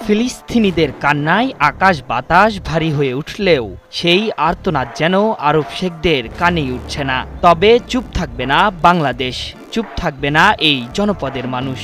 ফিলিস্তিনিদের কান্নায় আকাশ বাতাস ভারী হয়ে উঠলেও সেই আর্তনাদ যেন আরব শেখদের কানেই উঠছে না। তবে চুপ থাকবে না বাংলাদেশ, চুপ থাকবে না এই জনপদের মানুষ।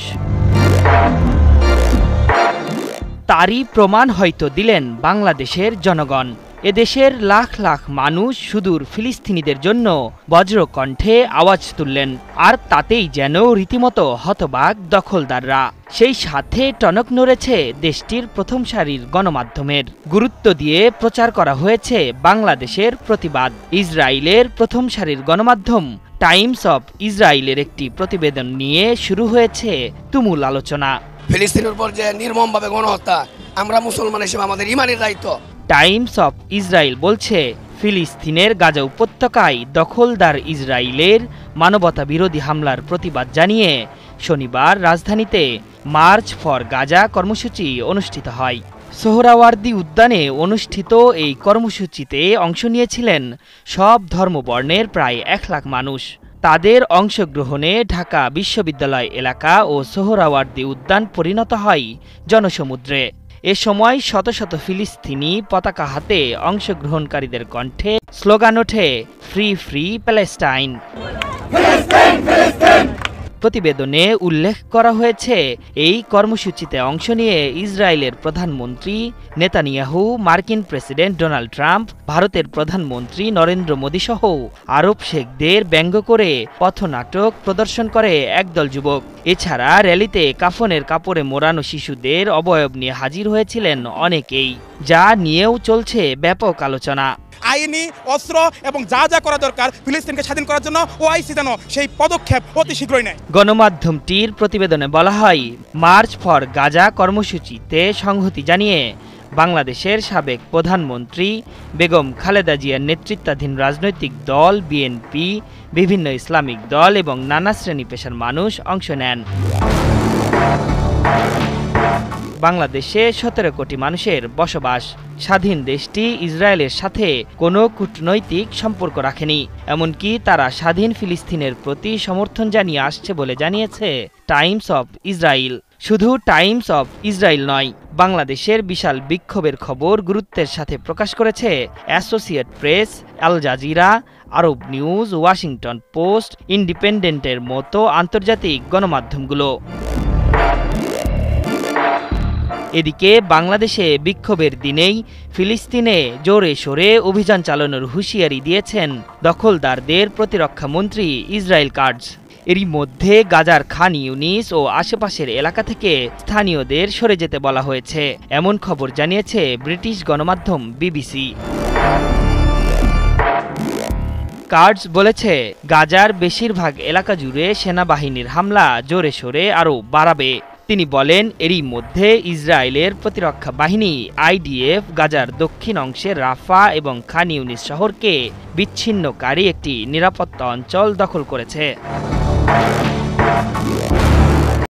তারই প্রমাণ হয়তো দিলেন বাংলাদেশের জনগণ। এদেশের লাখ লাখ মানুষ সুদূর ফিলিস্তিনিদের জন্য বজ্রকণ্ঠে আওয়াজ তুললেন, আর তাতেই যেন রীতিমতো হতবাক দখলদাররা। সেই সাথে টনক নড়েছে দেশটির প্রথম সারির গণমাধ্যমের। গুরুত্ব দিয়ে প্রচার করা হয়েছে বাংলাদেশের প্রতিবাদ। ইসরায়েলের প্রথম সারির গণমাধ্যম টাইমস অফ ইসরায়েলের একটি প্রতিবেদন নিয়ে শুরু হয়েছে তুমুল আলোচনা। ফিলিস্তিনের উপর যে নির্মমভাবে গণহত্যা, আমরা মুসলমান হিসেবে আমাদের ইমানের দায়িত্ব। টাইমস অফ ইসরায়েল বলছে, ফিলিস্তিনের গাজা উপত্যকায় দখলদার ইসরায়েলের মানবতা বিরোধী হামলার প্রতিবাদ জানিয়ে শনিবার রাজধানীতে মার্চ ফর গাজা কর্মসূচি অনুষ্ঠিত হয়। সোহরাওয়ার্দী উদ্যানে অনুষ্ঠিত এই কর্মসূচিতে অংশ নিয়েছিলেন সব ধর্মবর্ণের প্রায় 1 লাখ মানুষ। তাদের অংশগ্রহণে ঢাকা বিশ্ববিদ্যালয় এলাকা ও সোহরাওয়ার্দী উদ্যান পরিণত হয় জনসমুদ্রে। এ সময় শত শত ফিলিস্তিনি পতাকা হাতে অংশগ্রহণকারীদের কণ্ঠে স্লোগান ওঠে, ফ্রি ফ্রি প্যালেস্টাইন। প্রতিবেদনে উল্লেখ করা হয়েছে, এই কর্মসূচিতে অংশ নিয়ে ইসরায়েলের প্রধানমন্ত্রী নেতানিয়াহু, মার্কিন প্রেসিডেন্ট ডোনাল্ড ট্রাম্প, ভারতের প্রধানমন্ত্রী নরেন্দ্র মোদী সহ আরব শেখদের ব্যঙ্গ করে পথনাটক প্রদর্শন করে একদল যুবক। এছাড়া র্যালিতে কাফনের কাপড়ে মোড়ানো শিশুদের অবয়ব নিয়ে হাজির হয়েছিলেন অনেকেই, যা নিয়েও চলছে ব্যাপক আলোচনা। আইনি অস্ত্র এবং যা যা করা দরকার ফিলিস্তিনকে স্বাধীন করার জন্য ওআইসি যেন সেই পদক্ষেপ অতি শীঘ্রই নেয়। গণমাধ্যমটির প্রতিবেদনে বলা হয়, মার্চ ফর গাজা কর্মসূচিতে সংহতি জানিয়ে বাংলাদেশের সাবেক প্রধানমন্ত্রী বেগম খালেদা জিয়ার নেতৃত্বাধীন রাজনৈতিক দল বিএনপি, বিভিন্ন ইসলামিক দল এবং নানা শ্রেণী পেশার মানুষ অংশ নেন। বাংলাদেশে 17 কোটি মানুষের বসবাস। স্বাধীন দেশটি ইসরায়েলের সাথে কোনো কূটনৈতিক সম্পর্ক রাখেনি, এমনকি তারা স্বাধীন ফিলিস্তিনের প্রতি সমর্থন জানিয়ে আসছে বলে জানিয়েছে টাইমস অফ ইসরায়েল। শুধু টাইমস অফ ইসরায়েল নয়, বাংলাদেশের বিশাল বিক্ষোভের খবর গুরুত্বের সাথে প্রকাশ করেছে অ্যাসোসিয়েট প্রেস, আল জাজিরা, আরব নিউজ, ওয়াশিংটন পোস্ট, ইন্ডিপেন্ডেন্টের মতো আন্তর্জাতিক গণমাধ্যমগুলো। এদিকে বাংলাদেশে বিক্ষোভের দিনেই ফিলিস্তিনে জোরে সোরে অভিযান চালানোর হুঁশিয়ারি দিয়েছেন দখলদারদের প্রতিরক্ষা মন্ত্রী ইসরায়েল কাটজ। এরই মধ্যে গাজার খান ইউনিস ও আশেপাশের এলাকা থেকে স্থানীয়দের সরে যেতে বলা হয়েছে, এমন খবর জানিয়েছে ব্রিটিশ গণমাধ্যম বিবিসি। কাটজ বলেছে, গাজার বেশিরভাগ এলাকা জুড়ে সেনাবাহিনীর হামলা জোরে সোরে আরও বাড়াবে। তিনি বলেন, এরই মধ্যে ইসরায়েলের প্রতিরক্ষা বাহিনী আইডিএফ গাজার দক্ষিণ অংশে রাফা এবং খান ইউনিস শহরকে বিচ্ছিন্নকারী একটি নিরাপত্তা অঞ্চল দখল করেছে।